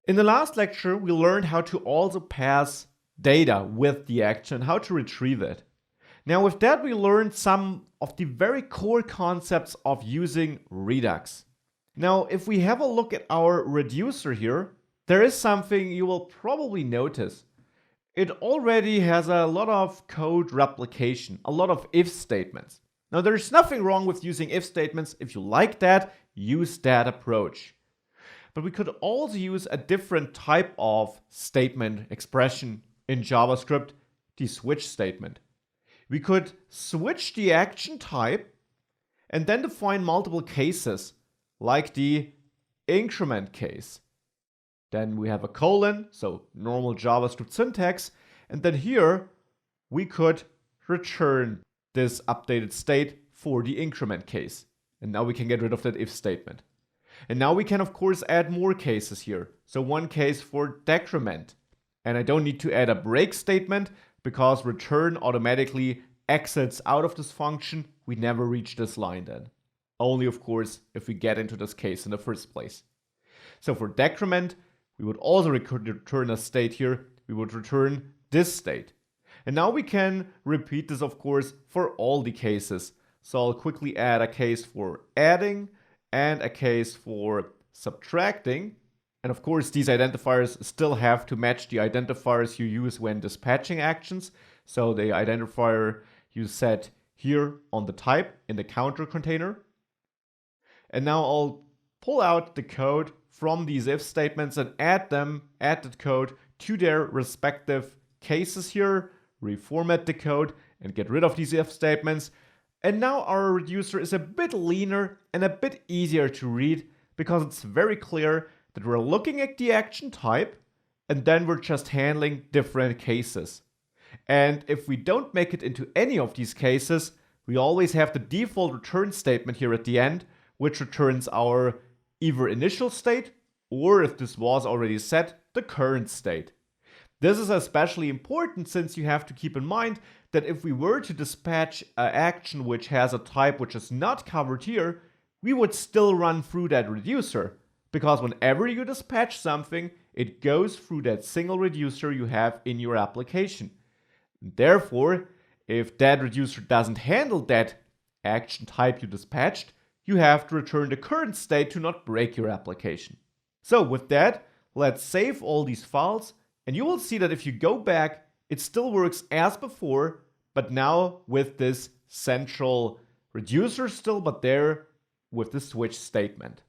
In the last lecture, we learned how to also pass data with the action, how to retrieve it. Now with that, we learned some of the very core concepts of using redux. Now, if we have a look at our reducer here, there is something you will probably notice. It already has a lot of code replication, a lot of if statements. Now, there's nothing wrong with using if statements. If you like that, use that approach. But we could also use a different type of statement expression in JavaScript, the switch statement. We could switch the action type and then define multiple cases, like the increment case. Then we have a colon, so normal JavaScript syntax, and then here we could return this updated state for the increment case. And now we can get rid of that if statement. And now we can of course add more cases here. So one case for decrement. And I don't need to add a break statement because return automatically exits out of this function. We never reach this line then. Only of course if we get into this case in the first place. So for decrement, we would also return a state here. We would return this state. And now we can repeat this of course for all the cases. So I'll quickly add a case for adding and a case for subtracting. And of course, these identifiers still have to match the identifiers you use when dispatching actions. So the identifier you set here on the type in the counter container. And now I'll pull out the code from these if statements and add the code to their respective cases here, reformat the code and get rid of these if statements. And now our reducer is a bit leaner and a bit easier to read because it's very clear that we're looking at the action type and then we're just handling different cases. And if we don't make it into any of these cases, we always have the default return statement here at the end, which returns our either initial state or, if this was already set, the current state. This is especially important since you have to keep in mind that if we were to dispatch an action which has a type which is not covered here, we would still run through that reducer. Because whenever you dispatch something, it goes through that single reducer you have in your application. Therefore, if that reducer doesn't handle that action type you dispatched, you have to return the current state to not break your application. So with that, let's save all these files. And you will see that if you go back, it still works as before, but now with this central reducer still, but there with the switch statement.